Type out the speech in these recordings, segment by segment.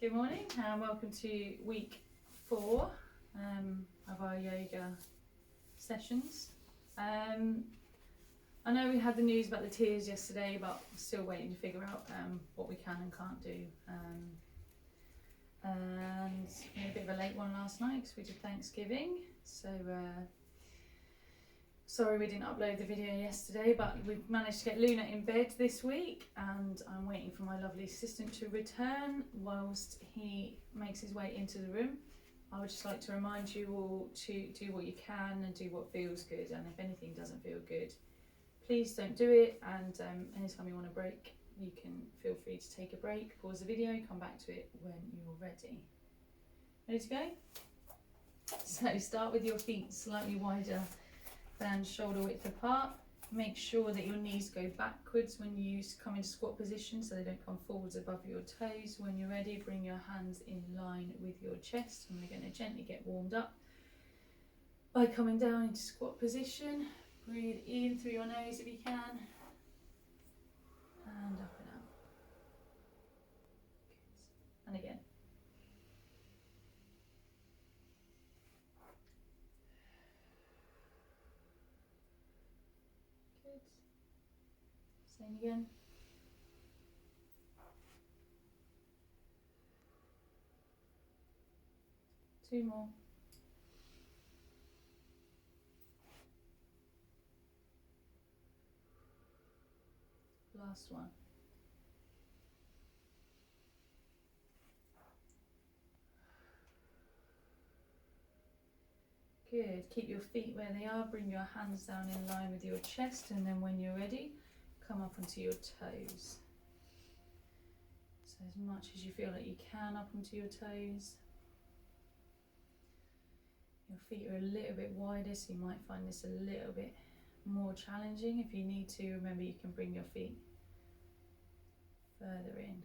Good morning and welcome to week 4 of our yoga sessions. I know we had the news about the tears yesterday, but we're still waiting to figure out what we can and can't do. And we had a bit of a late one last night because we did Thanksgiving. So sorry we didn't upload the video yesterday, but we've managed to get Luna in bed this week and I'm waiting for my lovely assistant to return whilst he makes his way into the room. I would just like to remind you all to do what you can and do what feels good, and if anything doesn't feel good, please don't do it, and anytime you want a break, you can feel free to take a break, pause the video, come back to it when you're ready. Ready to go? So start with your feet slightly wider than shoulder width apart. Make sure that your knees go backwards when you come into squat position so they don't come forwards above your toes. When you're ready, bring your hands in line with your chest, and we're going to gently get warmed up by coming down into squat position. Breathe in through your nose if you can, and up and out. Good. And again. Good. Same again. Two more. Last one. Good. Keep your feet where they are. Bring your hands down in line with your chest, and then when you're ready, come up onto your toes. So as much as you feel like you can up onto your toes. Your feet are a little bit wider, so you might find this a little bit more challenging. If you need to, remember you can bring your feet further in.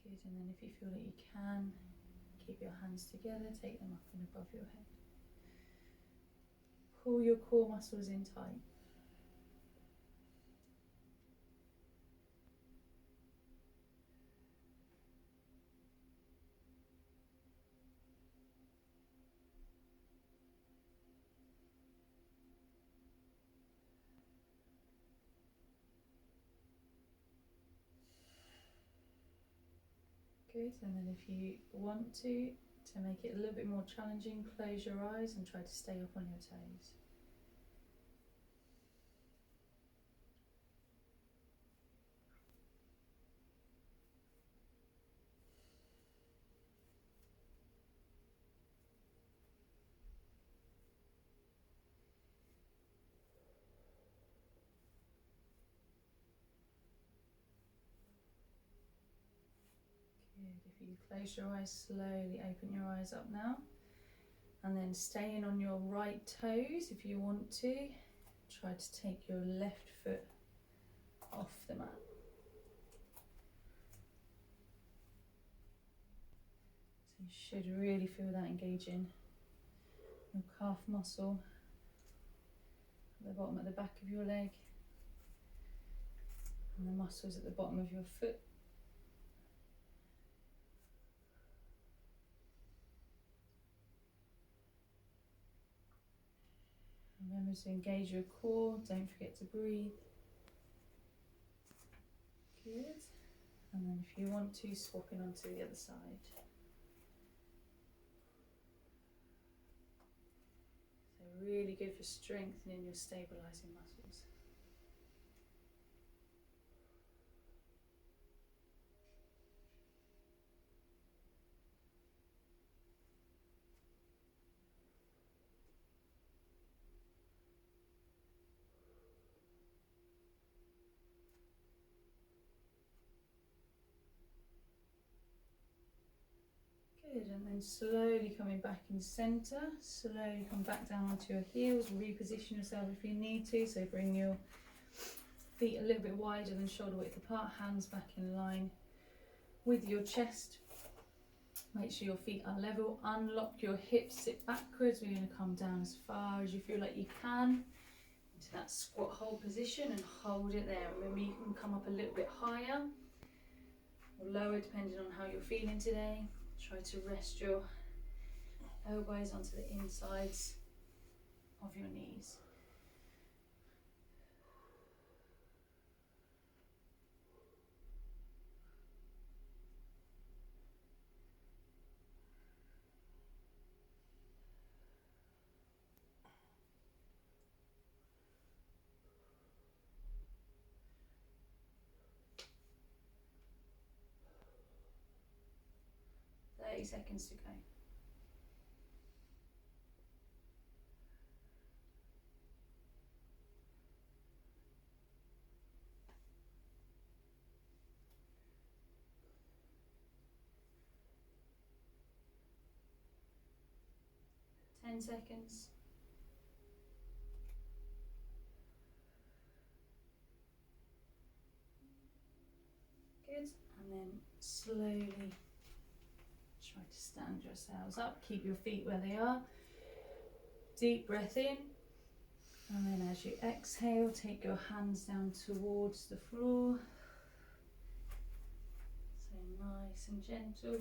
Good, and then if you feel that you can, keep your hands together, take them up and above your head. Pull your core muscles in tight. Good, and then if you want to make it a little bit more challenging, close your eyes and try to stay up on your toes. Good, if you close your eyes, slowly open your eyes up now. And then staying on your right toes if you want to. Try to take your left foot off the mat. So you should really feel that engaging your calf muscle at the bottom at the back of your leg, and the muscles at the bottom of your foot. Remember to engage your core, don't forget to breathe. Good. And then if you want to, swapping onto the other side. So really good for strengthening your stabilising muscles. Good, and then slowly coming back in centre, slowly come back down onto your heels, reposition yourself if you need to, so bring your feet a little bit wider than shoulder width apart, hands back in line with your chest. Make sure your feet are level. Unlock your hips, sit backwards. We're going to come down as far as you feel like you can into that squat hold position and hold it there. Remember, you can come up a little bit higher or lower depending on how you're feeling today. Try to rest your elbows onto the insides of your knees. Seconds to go. Ten seconds. Good. And then slowly try to stand yourselves up. Keep your feet where they are. Deep breath in. And then as you exhale, take your hands down towards the floor. So nice and gentle.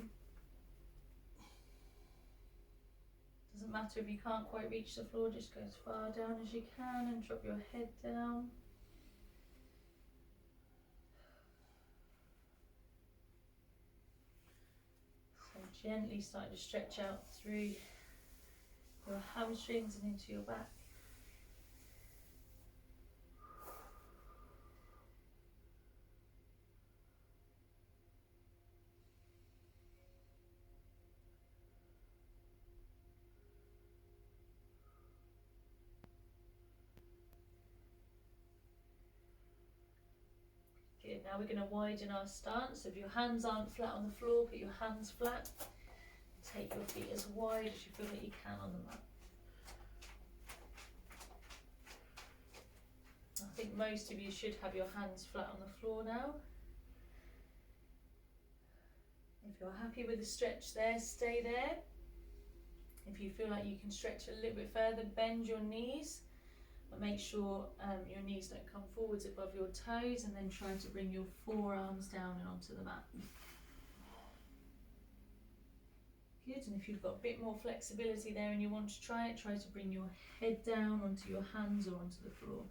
Doesn't matter if you can't quite reach the floor, just go as far down as you can and drop your head down. So gently start to stretch out through your hamstrings and into your back. Good, now we're going to widen our stance. If your hands aren't flat on the floor, put your hands flat. Take your feet as wide as you feel that you can on the mat. I think most of you should have your hands flat on the floor now. If you're happy with the stretch there, stay there. If you feel like you can stretch a little bit further, bend your knees, but make sure your knees don't come forwards above your toes, and then try to bring your forearms down and onto the mat. Good, and if you've got a bit more flexibility there and you want to try it, try to bring your head down onto your hands or onto the floor.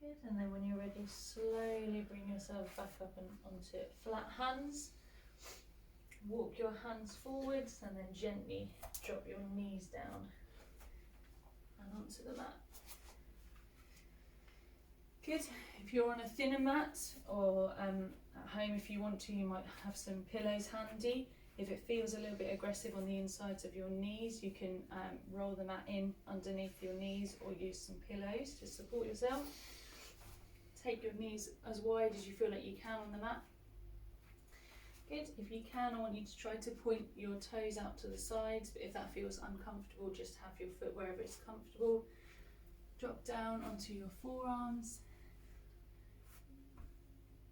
Good, and then when you're ready, slowly bring yourself back up and onto flat hands. Walk your hands forwards and then gently drop your knees down and onto the mat. Good. If you're on a thinner mat or at home, if you want to, you might have some pillows handy. If it feels a little bit aggressive on the insides of your knees, you can roll the mat in underneath your knees or use some pillows to support yourself. Take your knees as wide as you feel like you can on the mat. Good. If you can, I want you to try to point your toes out to the sides, but if that feels uncomfortable, just have your foot wherever it's comfortable. Drop down onto your forearms.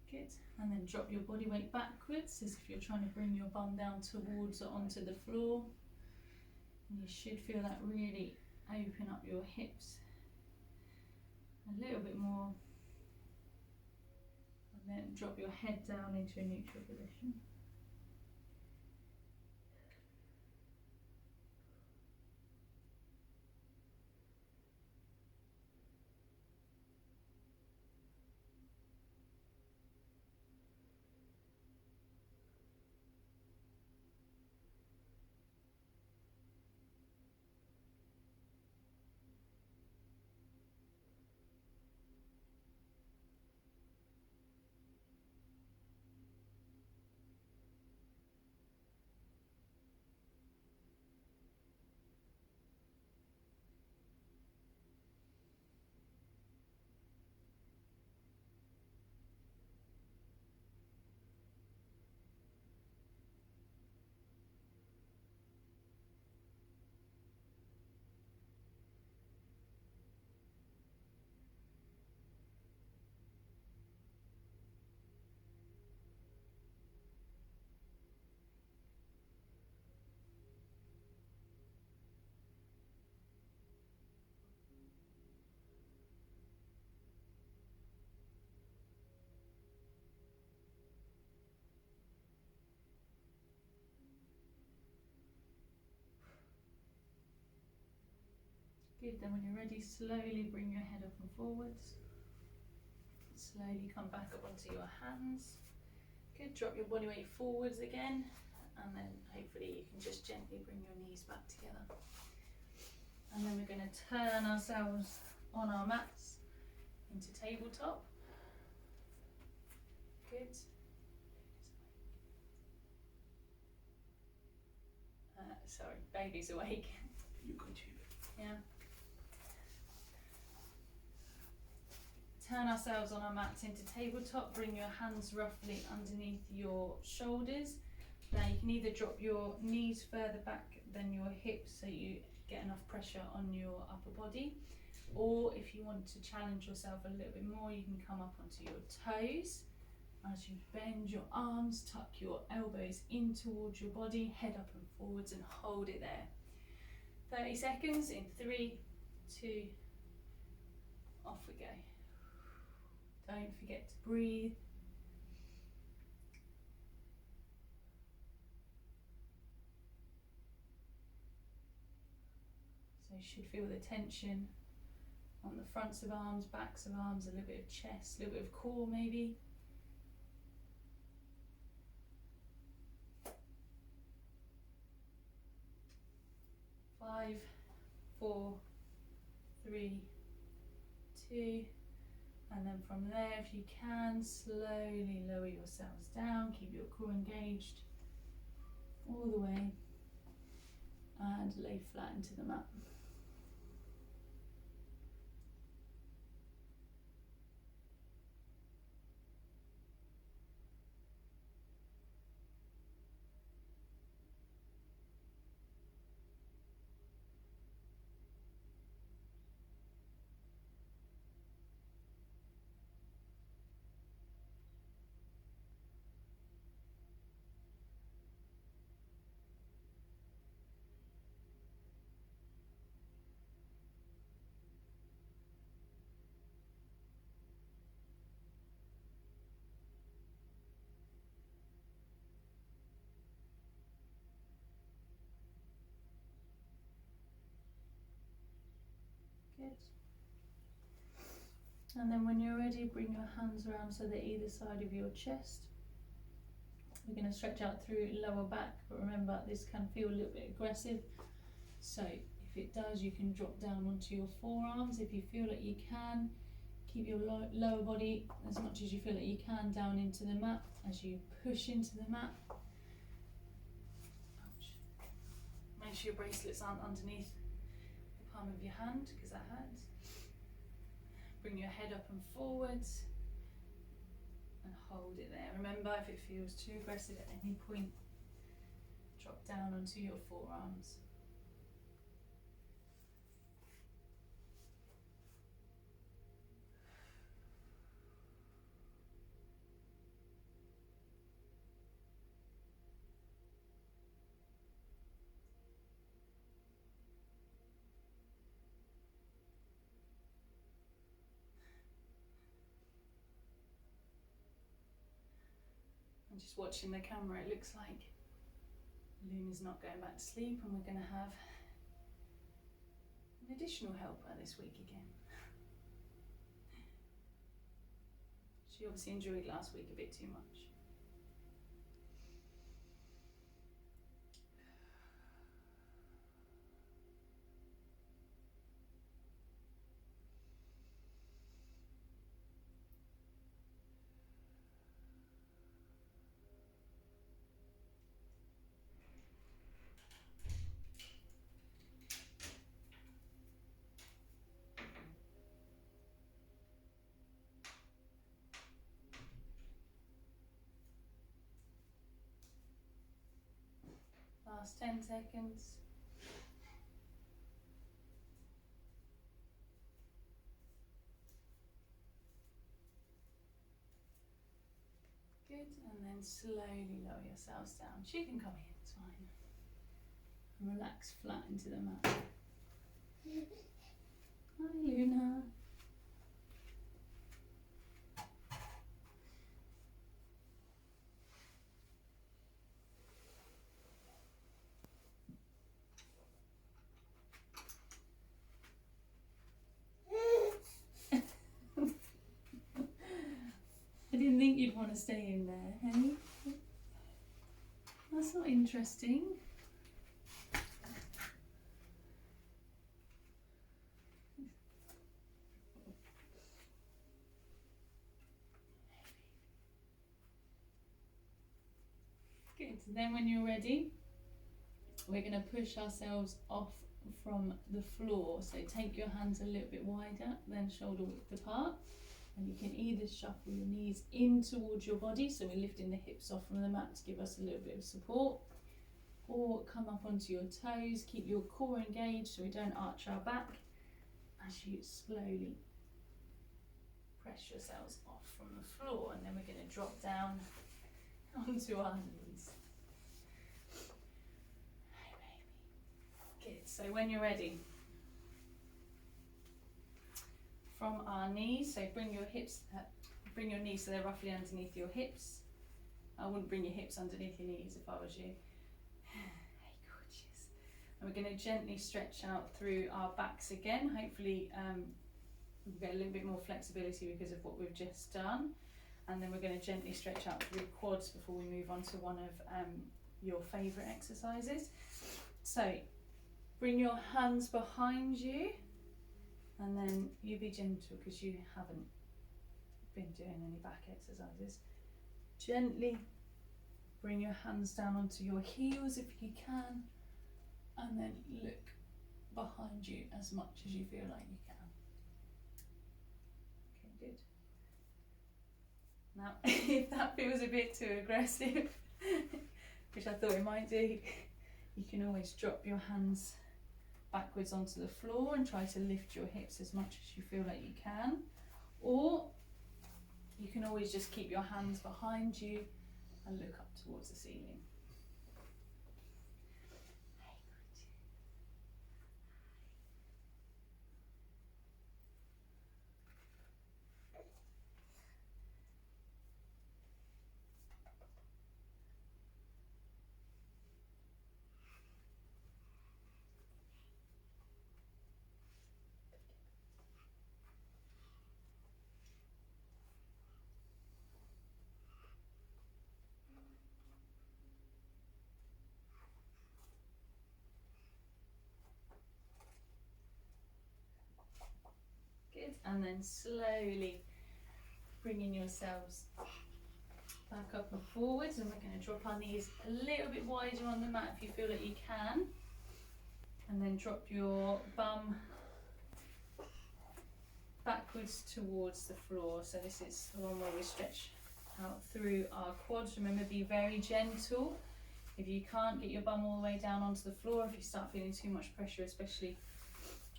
Good. And then drop your body weight backwards as if you're trying to bring your bum down towards or onto the floor. And you should feel that really open up your hips a little bit more. And then drop your head down into a neutral position. Good, then when you're ready, slowly bring your head up and forwards. Slowly come back up onto your hands. Good, drop your body weight forwards again, and then hopefully you can just gently bring your knees back together. And then we're going to turn ourselves on our mats into tabletop. Good. Sorry, baby's awake. You continue. Yeah. Turn ourselves on our mats into tabletop. Bring your hands roughly underneath your shoulders. Now you can either drop your knees further back than your hips so you get enough pressure on your upper body, or if you want to challenge yourself a little bit more, you can come up onto your toes. As you bend your arms, tuck your elbows in towards your body, head up and forwards, and hold it there. 30 seconds in 3, 2, off we go. Don't forget to breathe. So you should feel the tension on the fronts of arms, backs of arms, a little bit of chest, a little bit of core maybe. 5, 4, 3, 2, and then from there, if you can, slowly lower yourselves down, keep your core engaged all the way, and lay flat into the mat. Good. And then when you're ready, bring your hands around so they're either side of your chest. We're going to stretch out through lower back, but remember this can feel a little bit aggressive. So if it does, you can drop down onto your forearms if you feel like you can. Keep your lower body as much as you feel like you can down into the mat as you push into the mat. Ouch. Make sure your bracelets aren't underneath the palm of your hand because that hurts. Bring your head up and forwards and hold it there. Remember, if it feels too aggressive at any point, drop down onto your forearms. Just watching the camera, it looks like Luna's not going back to sleep, and we're going to have an additional helper this week again. She obviously enjoyed last week a bit too much. Last 10 seconds. Good, and then slowly lower yourselves down. She can come here, it's fine. And relax flat into the mat. Hi Luna. you'd want to stay in there, hey? That's not interesting. Good. Then when you're ready, we're going to push ourselves off from the floor. So take your hands a little bit wider, then shoulder width apart. And you can either shuffle your knees in towards your body, so we're lifting the hips off from the mat to give us a little bit of support, or come up onto your toes, keep your core engaged so we don't arch our back as you slowly press yourselves off from the floor, and then we're going to drop down onto our knees. Hey baby. Good, so when you're ready, from our knees, so bring your knees so they're roughly underneath your hips. I wouldn't bring your hips underneath your knees if I was you. Hey, gorgeous. And we're going to gently stretch out through our backs again. Hopefully we'll get a little bit more flexibility because of what we've just done. And then we're going to gently stretch out through quads before we move on to one of your favourite exercises. So bring your hands behind you. And then you be gentle because you haven't been doing any back exercises. Gently bring your hands down onto your heels if you can, and then look behind you as much as you feel like you can. Okay, good. Now, if that feels a bit too aggressive, which I thought it might do, you can always drop your hands backwards onto the floor and try to lift your hips as much as you feel like you can, or you can always just keep your hands behind you and look up towards the ceiling. Good, and then slowly bringing yourselves back up and forwards, and we're going to drop our knees a little bit wider on the mat if you feel like you can, and then drop your bum backwards towards the floor. So this is the one where we stretch out through our quads. Remember, be very gentle. If you can't get your bum all the way down onto the floor, if you start feeling too much pressure, especially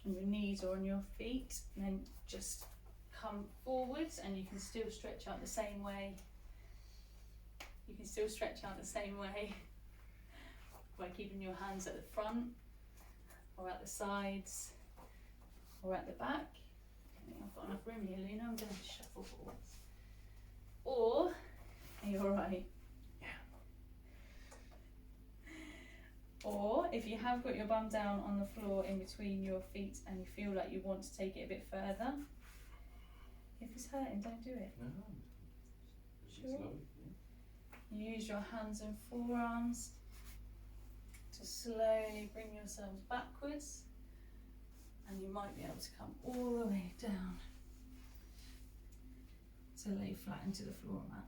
on your knees or on your feet, then just come forwards, and you can still stretch out the same way. You can still stretch out the same way by keeping your hands at the front or at the sides or at the back. I think I've got enough room here, Luna. I'm going to shuffle forwards. Or, are you alright? Or if you have got your bum down on the floor in between your feet and you feel like you want to take it a bit further, if it's hurting, don't do it. No, Sure. Use your hands and forearms to slowly bring yourselves backwards, and you might be able to come all the way down to lay flat into the floor mat.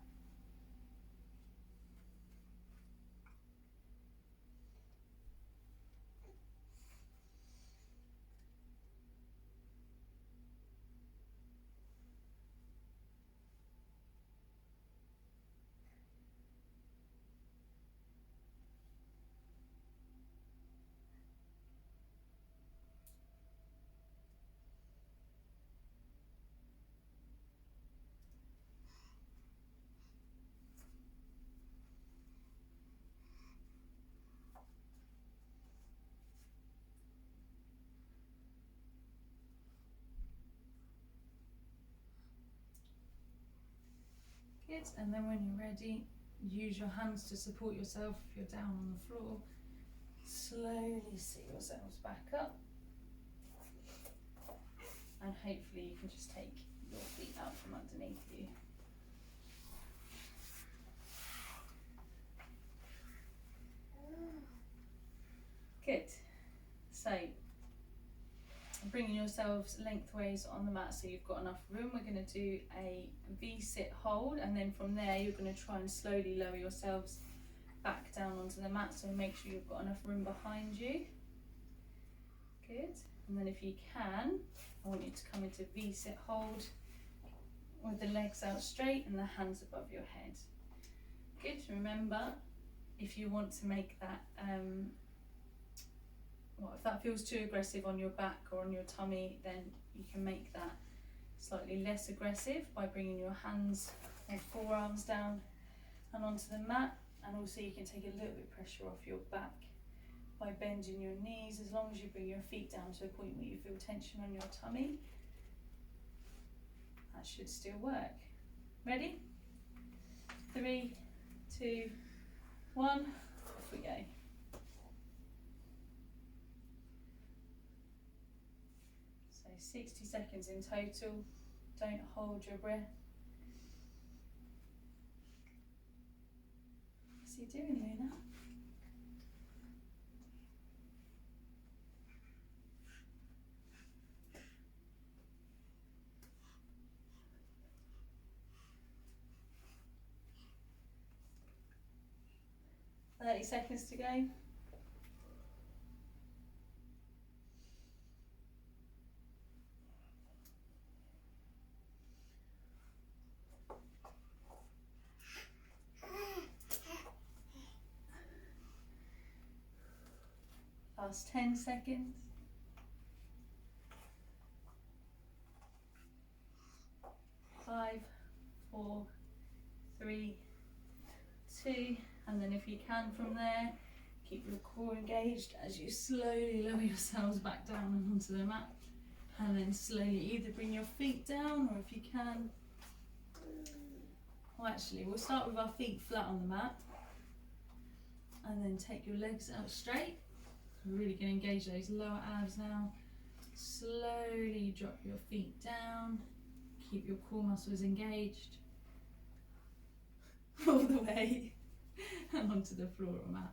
Good, and then when you're ready, use your hands to support yourself if you're down on the floor. Slowly sit yourselves back up, and hopefully you can just take your feet out from underneath you. Good. So bringing yourselves lengthways on the mat so you've got enough room. We're going to do a V-sit hold, and then from there you're going to try and slowly lower yourselves back down onto the mat, so make sure you've got enough room behind you. Good. And then if you can, I want you to come into V-sit hold with the legs out straight and the hands above your head. Good. Remember, if you want to make that if that feels too aggressive on your back or on your tummy, then you can make that slightly less aggressive by bringing your hands and forearms down and onto the mat. And also you can take a little bit of pressure off your back by bending your knees, as long as you bring your feet down to a point where you feel tension on your tummy. That should still work. Ready? 3, 2, 1, off we go. So 60 seconds in total. Don't hold your breath. What's he doing, Luna? Thirty seconds to go. Last 10 seconds. 5, 4, 3, 2, and then if you can from there, keep your core engaged as you slowly lower yourselves back down and onto the mat, and then slowly either bring your feet down, or if you can, well actually we'll start with our feet flat on the mat, and then take your legs out straight. We're really going to engage those lower abs now. Slowly drop your feet down, keep your core muscles engaged all the way and onto the floor or mat.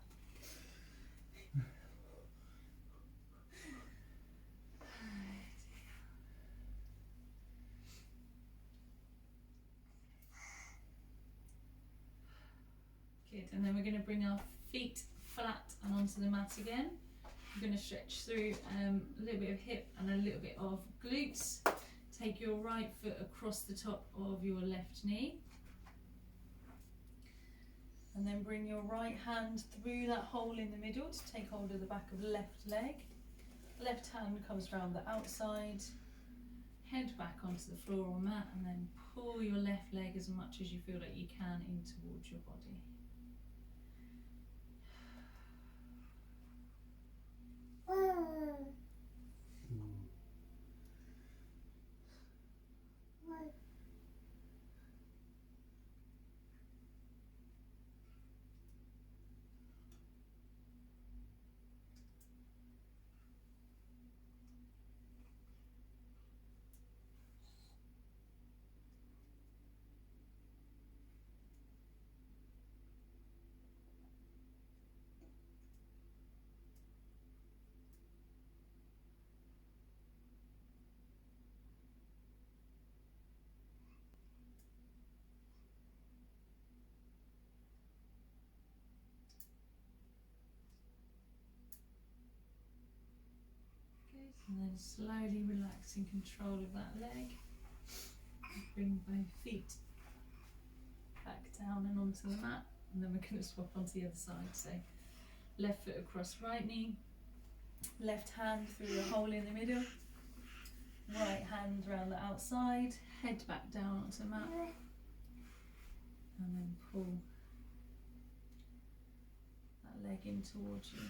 Good, and then we're going to bring our feet flat and onto the mat again. We're going to stretch through a little bit of hip and a little bit of glutes. Take your right foot across the top of your left knee. And then bring your right hand through that hole in the middle to take hold of the back of the left leg. Left hand comes around the outside. Head back onto the floor or mat, and then pull your left leg as much as you feel like you can in towards your body. And then slowly relaxing control of that leg. Bring both feet back down and onto the mat, and then we're going to swap onto the other side. So left foot across right knee, left hand through the hole in the middle, right hand around the outside, head back down onto the mat, and then pull that leg in towards you.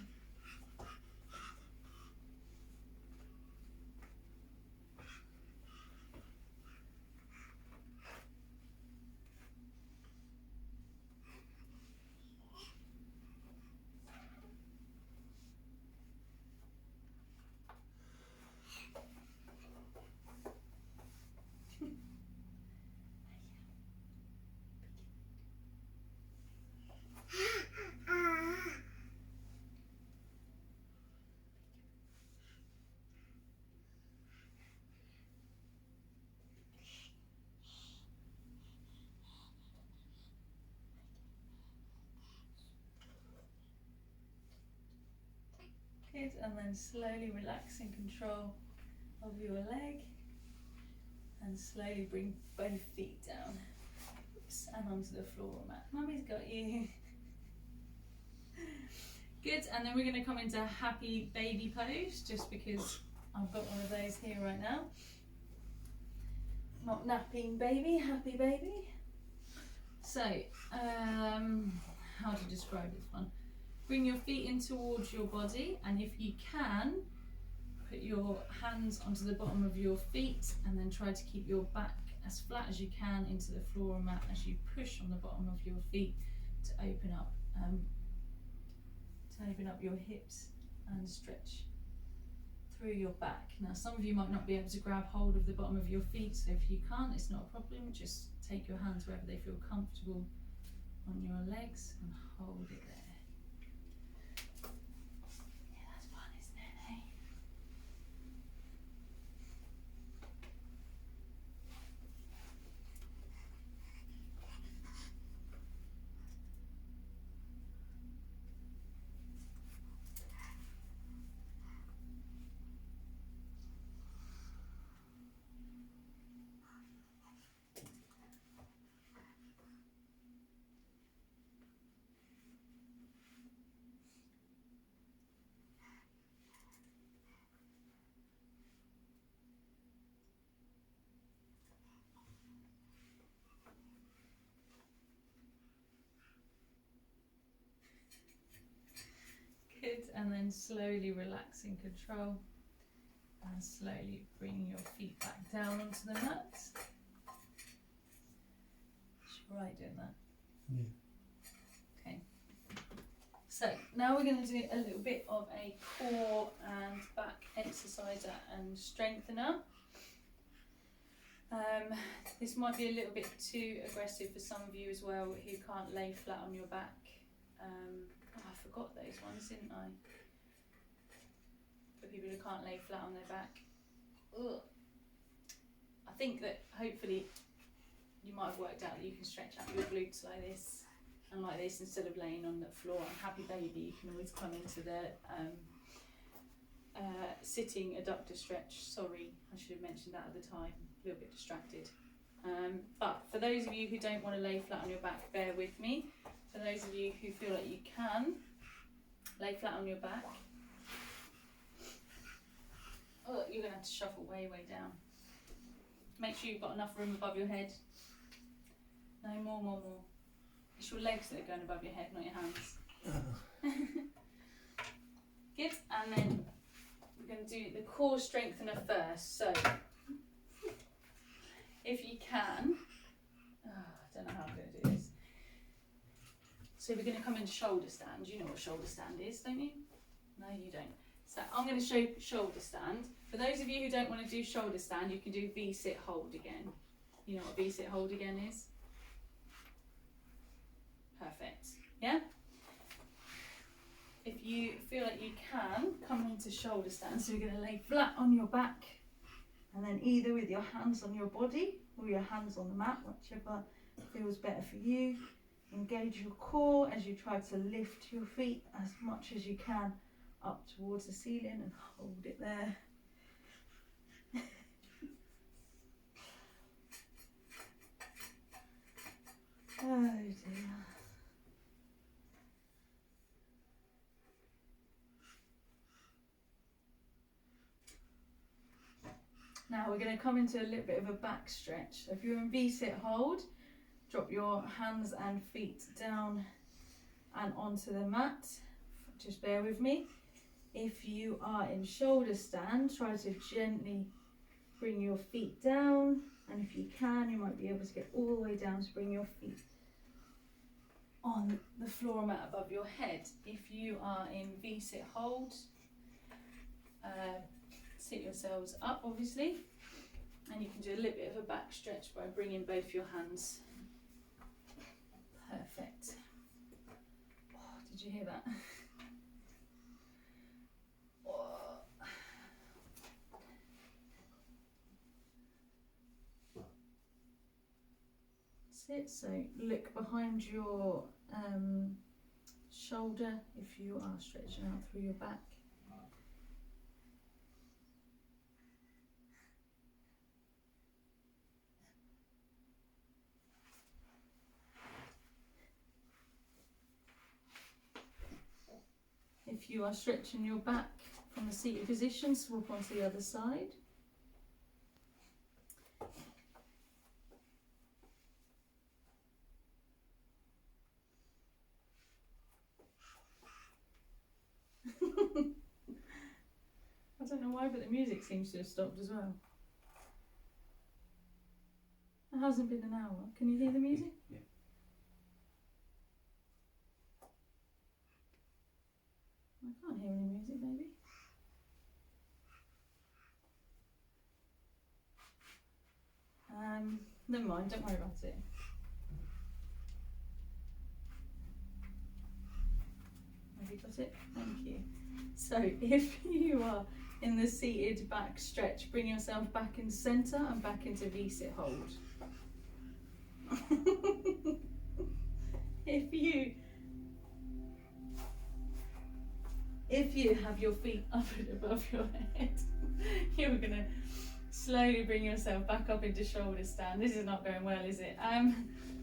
Good, and then slowly relax in control of your leg. And slowly bring both feet down. Oops, and onto the floor mat. Mummy's got you. Good, and then we're going to come into happy baby pose, just because I've got one of those here right now. Not napping baby, happy baby. So, how to describe this one? Bring your feet in towards your body, and if you can, put your hands onto the bottom of your feet, and then try to keep your back as flat as you can into the floor mat as you push on the bottom of your feet to open up your hips and stretch through your back. Now, some of you might not be able to grab hold of the bottom of your feet, so if you can't, it's not a problem. Just take your hands wherever they feel comfortable on your legs and hold it there. Yeah, that's fun, isn't it, eh? Good, and then slowly relax in control and slowly bring your feet back down onto the mat. She's right doing that. Yeah. Okay. So now we're going to do a little bit of a core and back exerciser and strengthener. This might be a little bit too aggressive for some of you as well who can't lay flat on your back. I forgot those ones, didn't I? For people who can't lay flat on their back. Ugh. I think that hopefully you might have worked out that you can stretch out your glutes like this and like this instead of laying on the floor. And happy baby, you can always come into the sitting adductor stretch. Sorry, I should have mentioned that at the time. A little bit distracted. But for those of you who don't want to lay flat on your back, bear with me. For those of you who feel like you can lay flat on your back, you're going to have to shuffle way down. Make sure you've got enough room above your head. No, more. It's your legs that are going above your head, not your hands. Good, and then we're going to do the core strengthener first. So, if you can, I don't know how I'm going to do this. So we're going to come into shoulder stand. You know what shoulder stand is, don't you? No, you don't. So I'm going to show shoulder stand. For those of you who don't want to do shoulder stand, you can do V-sit hold again. You know what V-sit hold again is? Perfect. Yeah? If you feel like you can, come into shoulder stand. So you're going to lay flat on your back, and then either with your hands on your body or your hands on the mat, whichever feels better for you. Engage your core as you try to lift your feet as much as you can up towards the ceiling and hold it there. Oh dear. Now we're going to come into a little bit of a back stretch. So if you're in V-sit hold, drop your hands and feet down and onto the mat. Just bear with me. If you are in shoulder stand, try to gently bring your feet down, and if you can, you might be able to get all the way down to bring your feet on the floor mat above your head. If you are in V-sit hold, sit yourselves up obviously, and you can do a little bit of a back stretch by bringing both your hands. Perfect. Oh, did you hear that? Sit, so look behind your shoulder if you are stretching out through your back. If you are stretching your back from the seated position, swap onto the other side. I don't know why, but the music seems to have stopped as well. It hasn't been an hour. Can you hear the music? Yeah. I can't hear any music, maybe. Never mind, don't worry about it. Have you got it? Thank you. So if you are in the seated back stretch, bring yourself back in centre and back into V-sit hold. If you have your feet up and above your head, you're going to slowly bring yourself back up into shoulder stand. This is not going well, is it?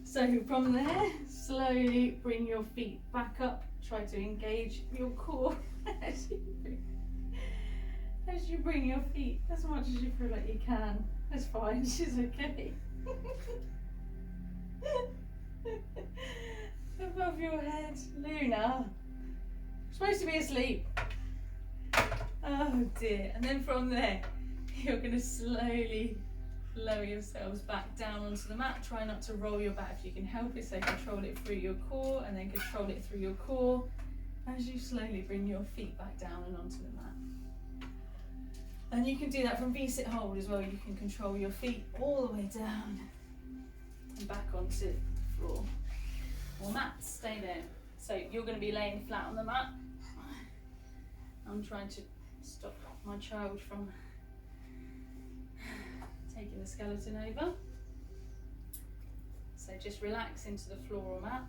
So from there, slowly bring your feet back up. Try to engage your core as you bring your feet as much as you feel like you can. That's fine, she's okay. Above your head, Luna. Supposed to be asleep. Oh dear. And then from there, you're going to slowly lower yourselves back down onto the mat. Try not to roll your back if you can help it. So control it through your core and then control it through your core as you slowly bring your feet back down and onto the mat. And you can do that from V-sit hold as well. You can control your feet all the way down and back onto the floor or mat. Stay there. So you're going to be laying flat on the mat. I'm trying to stop my child from taking the skeleton over. So just relax into the floor or mat.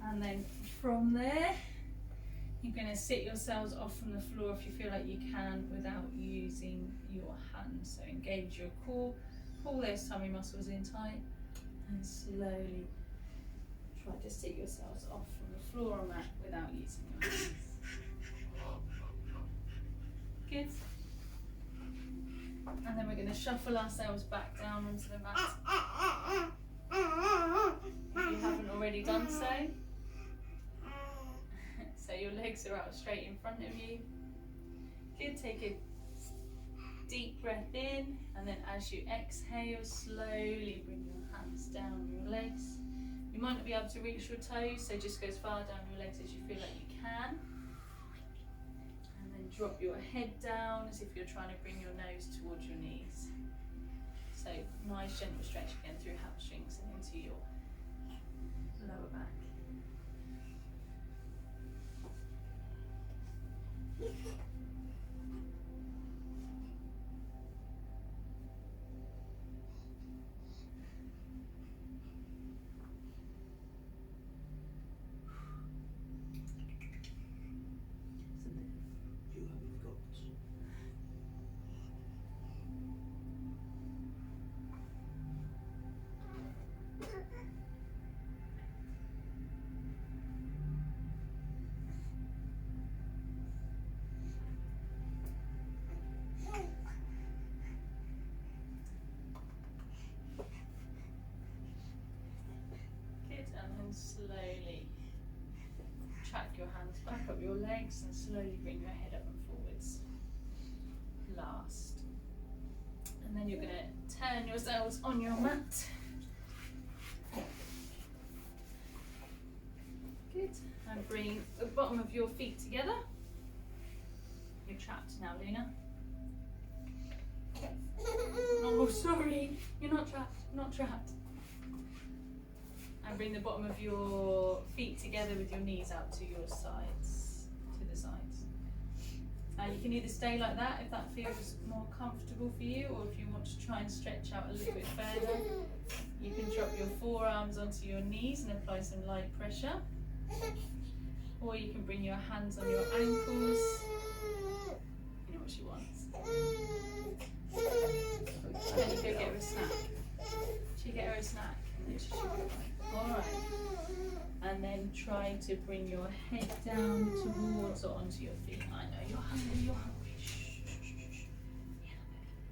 And then from there, you're going to sit yourselves off from the floor if you feel like you can without using your hands. So engage your core, pull those tummy muscles in tight and slowly try to sit yourselves off from the floor or mat without using your hands. Good. And then we're going to shuffle ourselves back down onto the mat. If you haven't already done so. So your legs are out straight in front of you. Good, take a deep breath in and then as you exhale, slowly bring your hands down your legs. You might not be able to reach your toes, so just go as far down your legs as you feel like you can. And then drop your head down as if you're trying to bring your nose towards your knees. So nice gentle stretch again through hamstrings and into your lower back. Slowly track your hands back up your legs and slowly bring your head up and forwards. Last. And then you're going to turn yourselves on your mat. Good. And bring the bottom of your feet together. You're trapped now, Luna. Oh, sorry. You're not trapped. Not trapped. And bring the bottom of your feet together with your knees out to your sides, to the sides. You can either stay like that if that feels more comfortable for you, or if you want to try and stretch out a little bit further, you can drop your forearms onto your knees and apply some light pressure. Or you can bring your hands on your ankles she wants. Can you go get her a snack? Should you get her a snack? And then she should be fine. Alright. And then try to bring your head down towards or onto your feet. I know you're hungry, you're hungry. Shh, shh, shh, shh. Yeah, baby.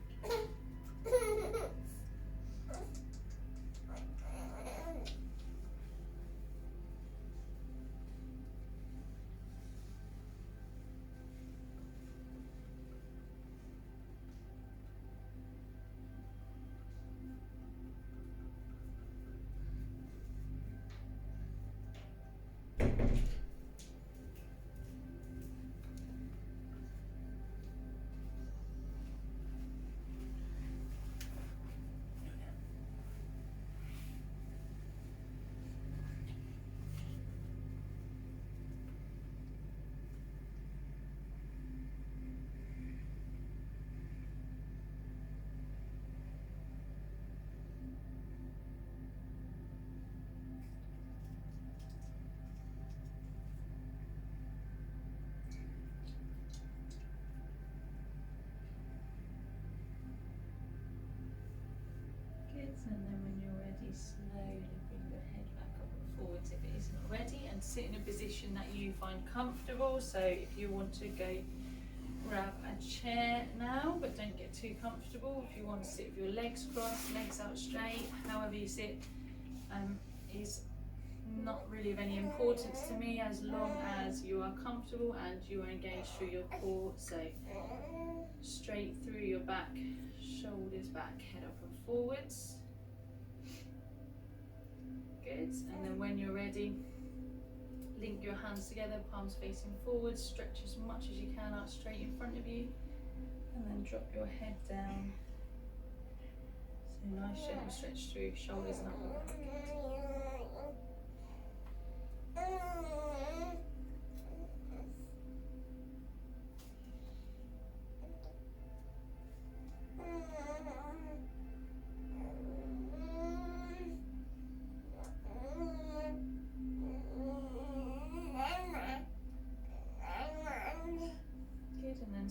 And then when you're ready, slowly bring your head back up and forwards if it isn't already, and sit in a position that you find comfortable. So if you want to go grab a chair now, but don't get too comfortable. If you want to sit with your legs crossed, legs out straight, however you sit is not really of any importance to me, as long as you are comfortable and you are engaged through your core. So straight through your back, shoulders back, head up and forwards. Good. And then when you're ready, link your hands together, palms facing forward, stretch as much as you can out straight in front of you, and then drop your head down. So nice gentle stretch through shoulders and upper back.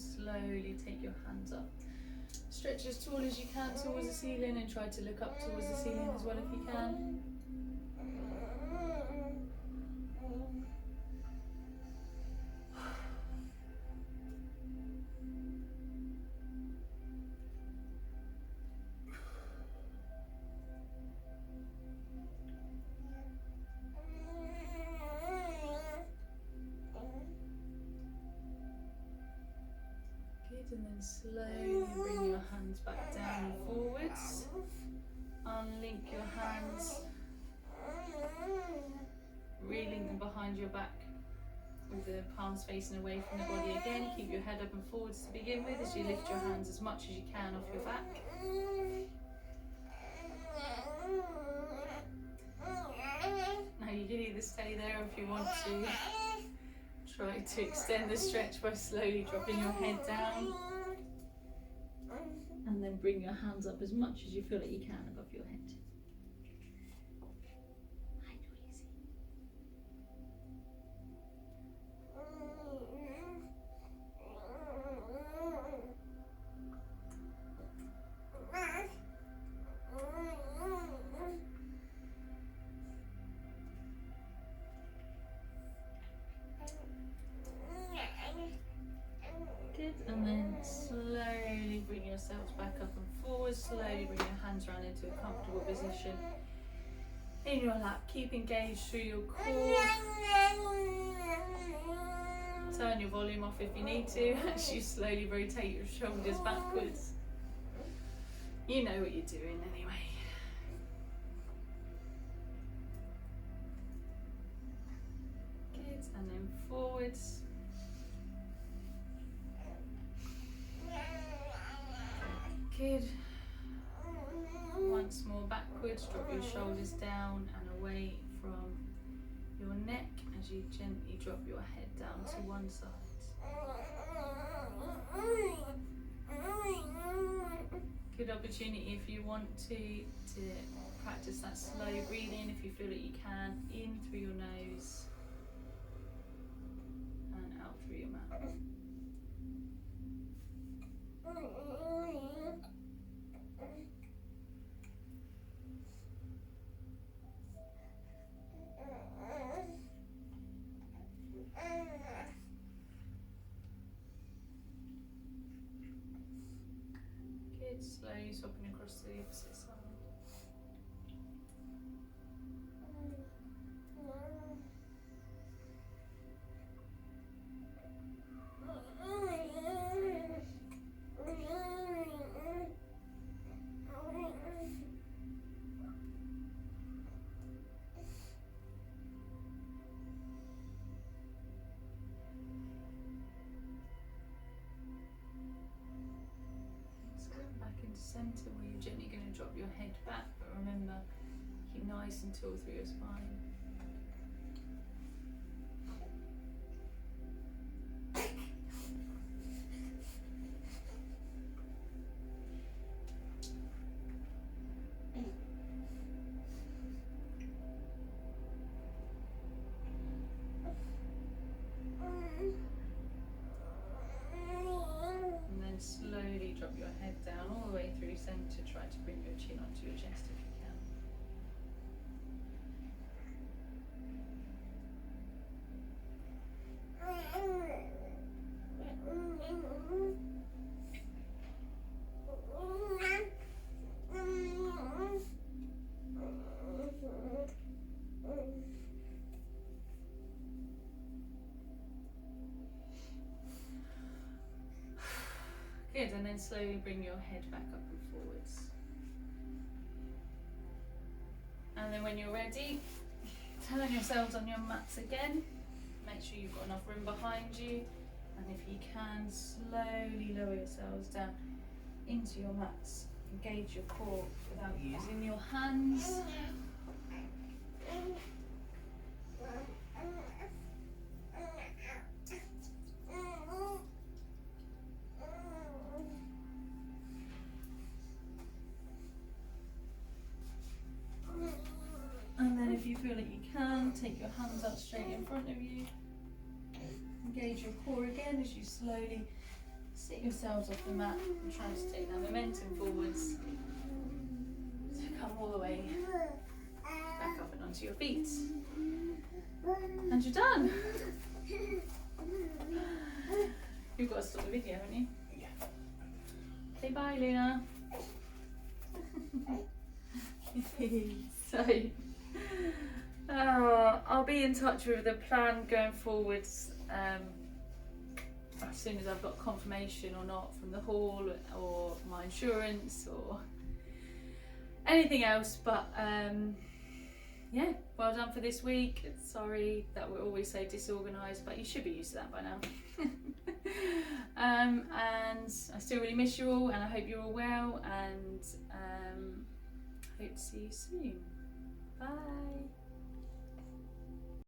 Slowly take your hands up. Stretch as tall as you can towards the ceiling, and try to look up towards the ceiling as well if you can. And then slowly bring your hands back down and forwards. Unlink your hands. Relink them behind your back with the palms facing away from the body again. Keep your head up and forwards to begin with as you lift your hands as much as you can off your back. Now you can either stay there, or if you want to, try to extend the stretch by slowly dropping your head down, and then bring your hands up as much as you feel like you can above your head. And then slowly bring yourselves back up and forward. Slowly bring your hands around into a comfortable position in your lap. Keep engaged through your core. Turn your volume off if you need to as you slowly rotate your shoulders backwards. You know what you're doing anyway. Good, and then forwards. Good. Once more backwards, drop your shoulders down and away from your neck as you gently drop your head down to one side. Good opportunity if you want to practice that slow breathing, if you feel that you can, in through your nose and out through your mouth. Good, slowly swapping across to the opposite side. Back into centre where you're gently going to drop your head back, but remember, keep nice and tall through your spine. Slowly drop your head down all the way through centre. Try to bring your chin onto your chest if you can. Good, and then slowly bring your head back up and forwards. And then when you're ready, turn yourselves on your mats again. Make sure you've got enough room behind you. And if you can, slowly lower yourselves down into your mats. Engage your core without using your hands. And then if you feel like you can, take your hands out straight in front of you. Engage your core again as you slowly sit yourselves off the mat and try to take that momentum forwards to come all the way back up and onto your feet. And you're done. You've got to stop the video, haven't you? Yeah. Say bye, Luna. So, I'll be in touch with the plan going forwards as soon as I've got confirmation or not from the hall or my insurance or anything else. But yeah, well done for this week. Sorry that we're always so disorganised, but you should be used to that by now. And I still really miss you all, and I hope you're all well, and hope to see you soon. Bye.